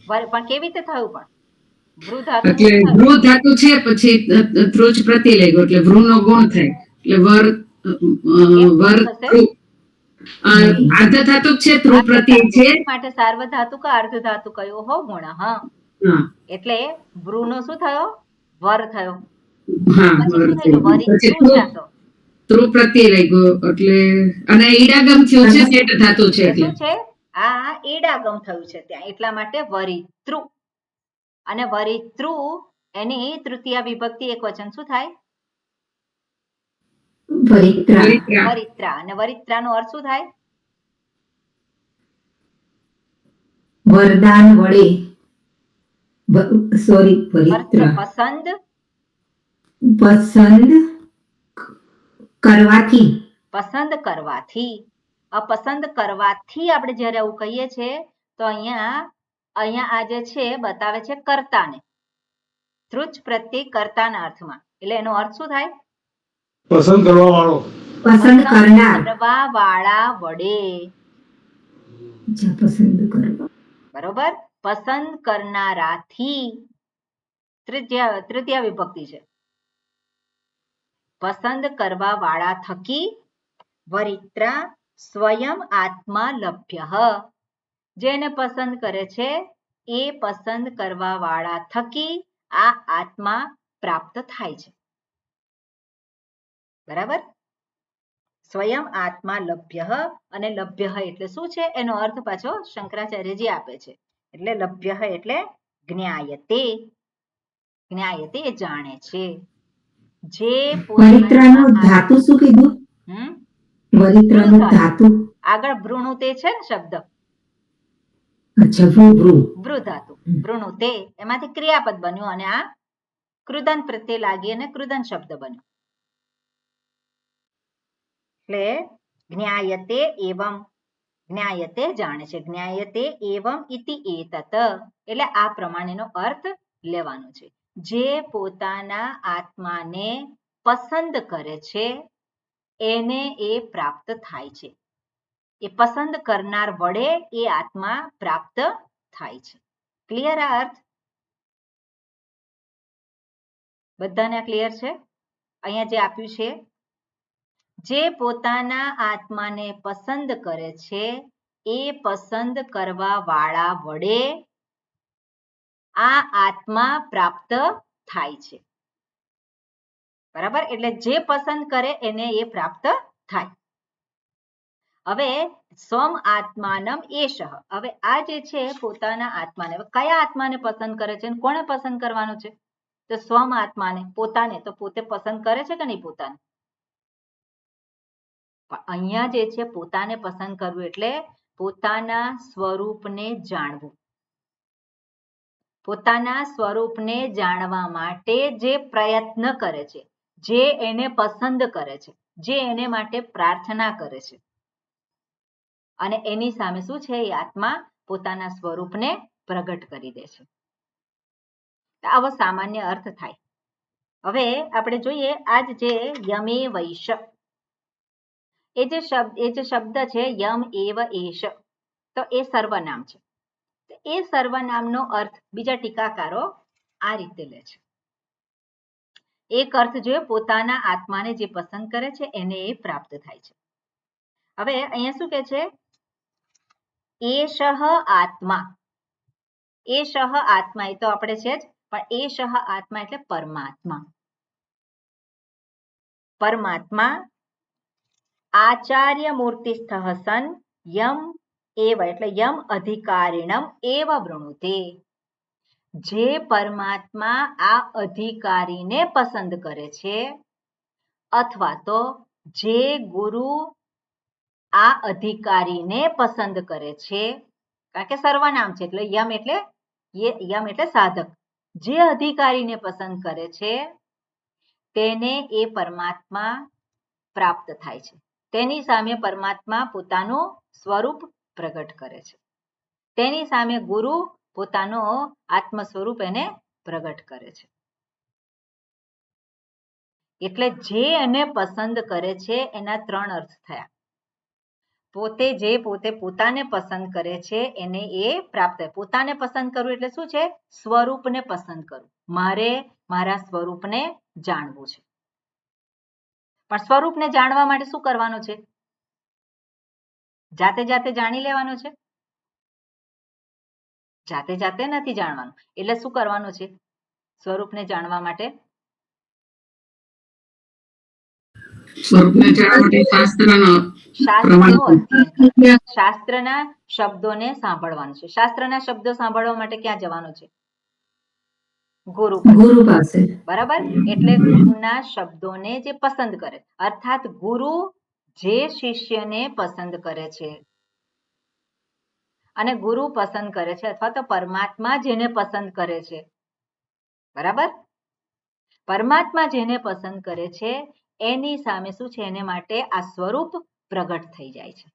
પણ કેવી રીતે થયું? પણ વૃ ધાતુ એટલે વૃ ધાતુ છે પછી તૃચ પ્રત્યય લાગ્યો એટલે વૃનો ગુણ થાય એટલે વર અર્ધ ધાતુ છે, તૃ પ્રત્યય છે માટે સાર્વધાતુ કે અર્ધ ધાતુ કયો હો ગુણ. હા, એટલે વૃનો શું થયો? વર થયો. તૃ પ્રત્યય લાગ્યો એટલે અને ઈડાગમ થયું છે, સેટ ધાતુ છે એટલે શું છે? આ ઈડાગમ થયું છે ત્યાં, એટલા માટે વરિતૃ. અને વરિતૃ એની તૃતીય વિભક્તિ એક વચન શું થાય? વરિત્રા. અને વરિત્રાનો અર્થ શું થાય? વરદાન વડે. સોરી, પસંદ પસંદ કરવાથી, પસંદ કરવાથી. પસંદ કરવાથી આપણે જ્યારે આવું કહીએ છીએ તો અહીંયા આ જે છે બતાવે છે કર્તાને. તૃચ પ્રત્યય કર્તાના અર્થમાં. એટલે એનો અર્થ શું થાય? પસંદ કરવા વાળો. પસંદ કરનાર, કરવા વાળા વડે. પસંદ કરવા, બરોબર. પસંદ કરનારાથી તૃતીય વિભક્તિ છે. પસંદ કરવા વાળા થકી વરિત્રા સ્વયં આત્મા લભ્ય. જેને પસંદ કરે છે એ પસંદ કરવા વાળા થકી આ આત્મા પ્રાપ્ત થાય છે. બરાબર. સ્વયં આત્મા લભ્ય, અને લભ્ય એટલે શું છે એનો અર્થ પાછો શંકરાચાર્યજી આપે છે. એટલે લભ્ય એટલે જ્ઞાયતે. જ્ઞાયતે જાણે છે. જે વરિત્રાનું ધાતુ શું કીધું? વરિત્રાનું ધાતુ આગળ ભ્રુણુતે છે ને શબ્દ. અચ્છા, ભ્રુ ધાતુ. ભ્રુણુતે એમાંથી ક્રિયાપદ બન્યું અને આ કૃદંત પ્રત્યે લાગી અને કૃદંત શબ્દ બન્યો. એટલે જ્ઞાયતે એવમ, જ્ઞાયતે જાણે છે. જ્ઞાયતે એવમ ઇતિ એતત, એટલે આ પ્રમાણેનો અર્થ લેવાનો છે. જે પોતાના આત્માને પસંદ કરે છે એને એ પ્રાપ્ત થાય છે. એ પસંદ કરનાર વડે એ આત્મા પ્રાપ્ત થાય છે. ક્લિયર આ અર્થ? બધાને ક્લિયર છે? અહીંયા જે આપ્યું છે, જે પોતાના આત્માને પસંદ કરે છે એ પસંદ કરવા વાળા વડે આ આત્મા પ્રાપ્ત થાય છે. બરાબર. એટલે જે પસંદ કરે એને એ પ્રાપ્ત થાય. હવે સ્વમ આત્માનમ એષઃ. હવે આ જે છે પોતાના આત્માને, કયા આત્માને પસંદ કરે છે? કોને પસંદ કરવાનું છે? તો સ્વમ આત્માને, પોતાને. તો પોતે પસંદ કરે છે કે નહીં પોતાને? અહીંયા જે છે પોતાને પસંદ કરવું એટલે પોતાના સ્વરૂપને જાણવું. પોતાના સ્વરૂપને જાણવા માટે જે પ્રયત્ન કરે છે, જે એને પસંદ કરે છે, જે એને માટે પ્રાર્થના કરે છે, અને એની સામે શું છે એ આત્મા પોતાના સ્વરૂપને પ્રગટ કરી દે છે. આવો સામાન્ય અર્થ થાય. હવે આપણે જોઈએ આજ જે યમે વૈશ, એ જે શબ્દ છે યમ એવ એશ, તો એ સર્વનામ છે. એ સર્વનામનો અર્થ બીજા ટીકાકારો આ રીતે લે છે. એક અર્થ જોઈએ પોતાના આત્માને જે પસંદ કરે છે એને એ પ્રાપ્ત થાય છે. હવે અહીંયા શું કે છે? એશઃ આત્મા. એશઃ આત્મા એ તો આપણે છે જ, પણ એશઃ આત્મા એટલે પરમાત્મા. પરમાત્મા આચાર્ય મૂર્તિસ્થ સન યમ એવ એટલે યમ અધિકારીણમ એવ વૃણુતે. જે પરમાત્મા આ અધિકારીને પસંદ કરે છે, અથવા તો જે ગુરુ આ અધિકારીને પસંદ કરે છે, કારણ કે સર્વનામ છે એટલે યમ એટલે સાધક. જે અધિકારીને પસંદ કરે છે તેને એ પરમાત્મા પ્રાપ્ત થાય છે. તેની સામે પરમાત્મા પોતાનું સ્વરૂપ પ્રગટ કરે છે. તેની સામે ગુરુ પોતાનું આત્મ સ્વરૂપ એને પ્રગટ કરે છે. એટલે જે એને પસંદ કરે છે એના ત્રણ અર્થ થયા. પોતે પોતાને પસંદ કરે છે એને એ પ્રાપ્ત થાય. પોતાને પસંદ કરવું એટલે શું છે? સ્વરૂપને પસંદ કરવું. મારે મારા સ્વરૂપને જાણવું છે. પણ સ્વરૂપને જાણવા માટે શું કરવાનું છે? જાતે જાતે જાણી લેવાનું છે? જાતે જાતે નથી જાણવાનું. એટલે શું કરવાનું છે સ્વરૂપને જાણવા માટે? શાસ્ત્રના શબ્દોને સાંભળવાનું છે. શાસ્ત્રના શબ્દો સાંભળવા માટે ક્યાં જવાનું છે? ગુરુ પાસે. બરાબર. એટલે ગુરુના શબ્દોને જે પસંદ કરે, અર્થાત ગુરુ જે શિષ્યને પસંદ કરે છે, અને ગુરુ પસંદ કરે છે, અથવા તો પરમાત્મા જેને પસંદ કરે છે, બરાબર, પરમાત્મા જેને પસંદ કરે છે એની સામે શું છે, એને માટે આ સ્વરૂપ પ્રગટ થઈ જાય છે.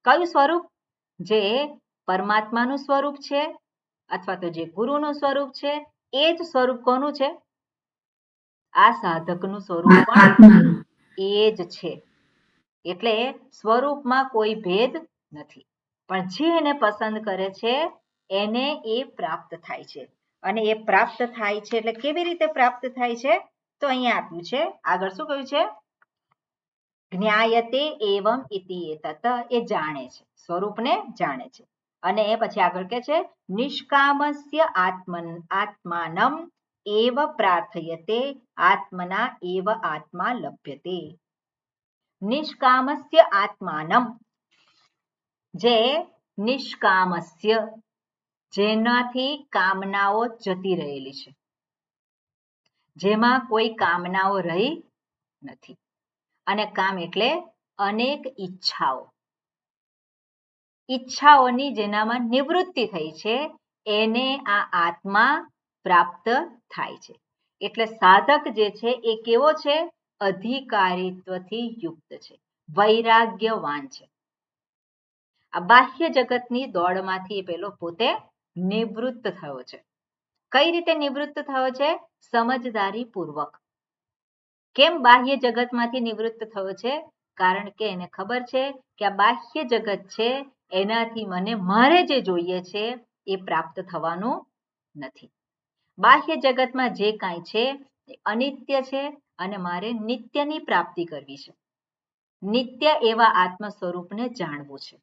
કયું સ્વરૂપ? જે પરમાત્માનું સ્વરૂપ છે અથવા તો જે ગુરુનું સ્વરૂપ છે, એ જ સ્વરૂપ કોનું છે? આ સાધકનું સ્વરૂપ પણ આત્માનું. એ જ છે. એટલે સ્વરૂપમાં કોઈ ભેદ નથી, પણ જે એને પસંદ કરે છે એને એ પ્રાપ્ત થાય છે. અને એ પ્રાપ્ત થાય છે એટલે કેવી રીતે પ્રાપ્ત થાય છે? તો અહીંયા આપ્યું છે, આગળ શું કહ્યું છે? જ્ઞાયતે એવમ ઇતિ એતત, એ જાણે છે, સ્વરૂપને જાણે છે. અને એ પછી આગળ કે છે નિષ્કામસ્ય આત્માનમ એવ પ્રાર્થયતે આત્મના એવ આત્મા લભ્યતે. નિષ્કામસ્ય આત્માનમ, જે નિષ્કામસ્ય, જેનાથી કામનાઓ જતી રહેલી છે, જેમાં કોઈ કામનાઓ રહી નથી. અને કામ એટલે અનેક ઈચ્છાઓ, ઈચ્છાઓની જેનામાં નિવૃત્તિ થઈ છે, એને આ આત્મા પ્રાપ્ત થાય છે. એટલે સાધક જે છે એ કેવો છે? અધિકારીત્વથી યુક્ત છે, વૈરાગ્યવાન છે. આ બાહ્ય જગતની દોડમાંથી પેલો પોતે નિવૃત્ત થયો છે. કઈ રીતે નિવૃત્ત થયો છે? સમજદારી પૂર્વક. કેમ બાહ્ય જગતમાંથી નિવૃત્ત થયો છે? કારણ કે એને ખબર છે કે આ બાહ્ય જગત છે એનાથી મને મારે જે જોઈએ છે એ પ્રાપ્ત થવાનું નથી. બાહ્ય જગતમાં જે કાંઈ છે એ અનિત્ય છે અને મારે નિત્યની પ્રાપ્તિ કરવી છે. નિત્ય એવા આત્મ સ્વરૂપને જાણવું છે.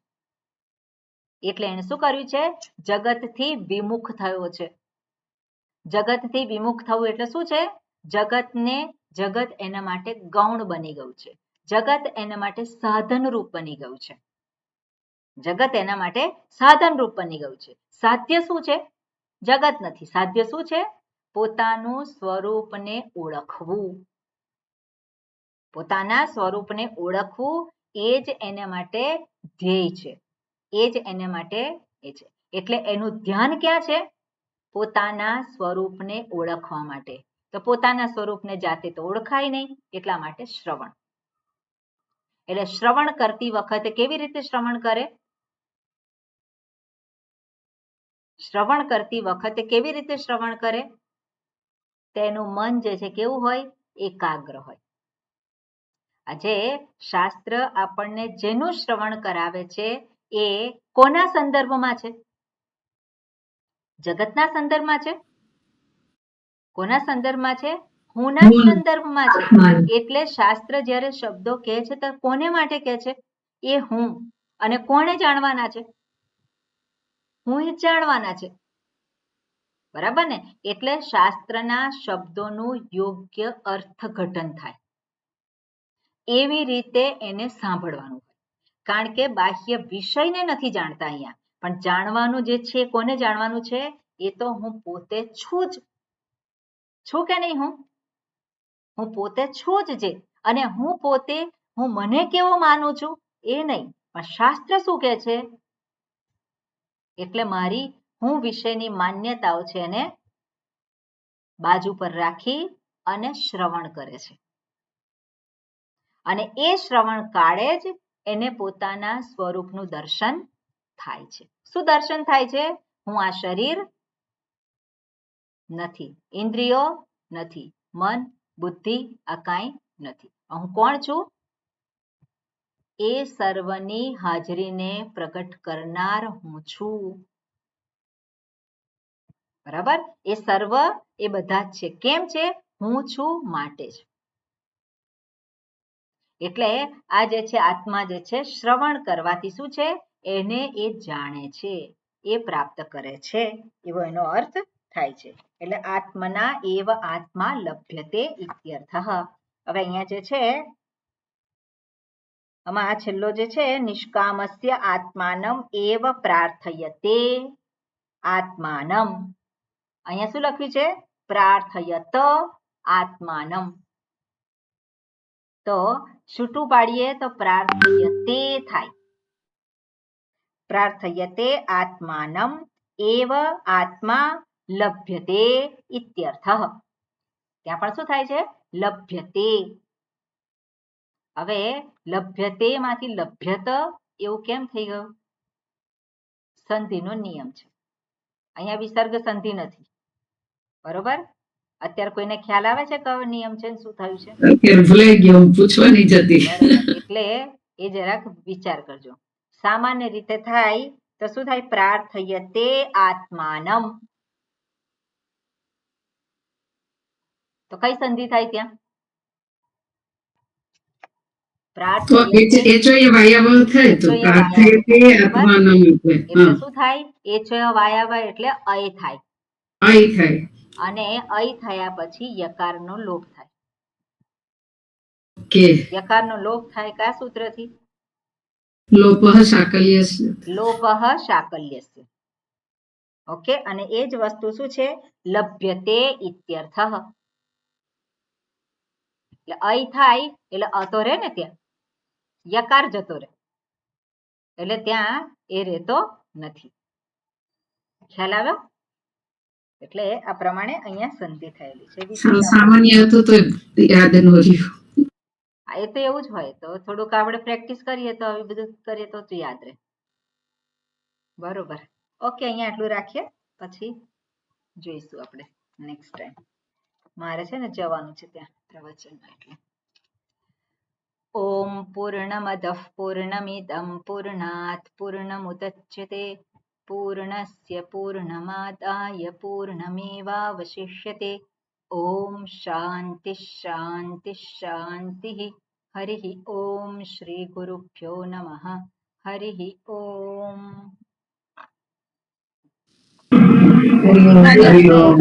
એટલે એને શું કર્યું છે? જગતથી વિમુખ થયો છે. જગતથી વિમુખ થવું એટલે શું છે? જગત એના માટે ગૌણ બની ગયું છે. જગત એના માટે સાધનરૂપ બની ગયું છે. જગત એના માટે સાધનરૂપ બની ગયું છે. સાધ્ય શું છે? જગત નથી. સાધ્ય શું છે? પોતાનું સ્વરૂપને ઓળખવું. પોતાના સ્વરૂપને ઓળખવું એ જ એના માટે ધ્યેય છે. એ જ એના માટે એ છે. એટલે એનું ધ્યાન ક્યાં છે? પોતાના સ્વરૂપને ઓળખવા માટે. તો પોતાના સ્વરૂપને જાતે તો ઓળખાય નહીં, એટલા માટે શ્રવણ. એટલે શ્રવણ કરતી વખતે કેવી રીતે શ્રવણ કરે? શ્રવણ કરતી વખતે કેવી રીતે શ્રવણ કરે? તેનું મન જે છે કેવું હોય? એકાગ્ર હોય. આજે શાસ્ત્ર આપણને જેનું શ્રવણ કરાવે છે એ કોના સંદર્ભમાં છે? જગતના સંદર્ભમાં છે? કોના સંદર્ભમાં છે? હુંના સંદર્ભમાં છે. એટલે શાસ્ત્ર જ્યારે શબ્દો કહે છે તો કોને માટે કહે છે? એ હું. અને કોને જાણવાના છે? હું જ જાણવાના છે. બરાબર ને? એટલે શાસ્ત્રના શબ્દોનું યોગ્ય અર્થઘટન થાય એવી રીતે એને સાંભળવાનું. કારણ કે બાહ્ય વિષયને નથી જાણતા અહીંયા, પણ જાણવાનું જે છે કોને જાણવાનું છે? એ તો હું પોતે છું જ. છું કે નહીં? હું પોતે છું જ જે. અને હું પોતે હું મને કેવો માનું છું એ નહીં, પણ શાસ્ત્ર શું કહે છે? એટલે મારી હું વિશેની માન્યતાઓ છે એને બાજુ પર રાખી અને શ્રવણ કરે છે. અને એ શ્રવણ કાળે જ એને પોતાના સ્વરૂપનું દર્શન થાય છે. શું દર્શન થાય છે? હું આ શરીર નથી, ઇન્દ્રિયો નથી, મન બુદ્ધિ આ કાંઈ નથી. હું કોણ છું? એ સર્વની હાજરીને પ્રગટ કરનાર હું છું. બરાબર? એ સર્વ એ બધા જ છે. કેમ છે? હું છું માટે જ. એટલે આ જે છે આત્મા જે છે શ્રવણ કરવાથી શું છે? એને એ જાણે છે, એ પ્રાપ્ત કરે છે, એવો એનો અર્થ થાય છે. એટલે આત્મના એવ આત્મા લભ્યતે ઇત્યર્થઃ. હવે અહીંયા જે છે આમાં આ છેલ્લો જે છે નિષ્કામસ્ય આત્માનમ એવ પ્રાર્થયતે આત્માનમ. અહીંયા શું લખ્યું છે? પ્રાર્થયત આત્માનમ. તો છૂટું પાડીએ તો પ્રાર્થયતે થાય. પ્રાર્થયતે આત્માનમ એવ આત્મા લભ્યતે ઇત્યર્થઃ. ત્યાં પણ શું થાય છે? લભ્યતે. હવે લભ્યતે માંથી લભ્યત એવું કેમ થઈ ગયું? સંધિનો નિયમ છે. અહીંયા વિસર્ગ સંધિ નથી. બરોબર? અત્યારે કોઈને ખ્યાલ આવે છે કયો નિયમ છે શું થયું છે? અત્યારે ભૂલાઈ ગયો, પૂછવા નહીં જતી. એટલે એ જરાક વિચાર કરજો. સામાન્ય રીતે થાય તો શું થાય? પ્રાર્થયતે આત્માનમ. તો કઈ સંધિ થાય ત્યાં? એટલે શું થાય? એચય વાયવ એટલે અય થાય. અને અય થયા પછી યકારનો લોપ થાય. યકારનો લોપ થાય કયા સૂત્રથી? લોપઃ શાકલ્યસ્ય. ઓકે, અને એ જ વસ્તુ શું છે? લભ્યતે ઇત્યર્થઃ. એટલે અય થાય એટલે અતો રહે ને, ત્યાં યકાર જતો રહે, એટલે ત્યાં એ રહેતો નથી. ખ્યાલ આવ્યો? એટલે આ પ્રમાણે અહીંયા સંધિ થયેલી છે. સામાન્ય હતું તો યાદ ન રહ્યું. એ તો એવું જ હોય. તો થોડુંક આપણે પ્રેક્ટિસ કરીએ તો આવી બધું કરીએ તો યાદ રહે. બરોબર. ઓકે, અહીંયા આટલું રાખીએ, પછી જોઈશું આપણે નેક્સ્ટ ટાઈમ. મારે છે ને જવાનું છે ત્યાં પ્રવચનમાં, એટલે ઓમ પૂર્ણમદઃ પૂર્ણમિદં પૂર્ણાત પૂર્ણમુદચ્યતે પૂર્ણસ્ય પૂર્ણમાદાય પૂર્ણમેવાવશિષ્યતે. ઓમ શાંતિ શાંતિ શાંતિ. હરિ ઓમ શ્રી ગુરુભ્યો નમઃ. હરિ ઓમ. હરિ ઓમ.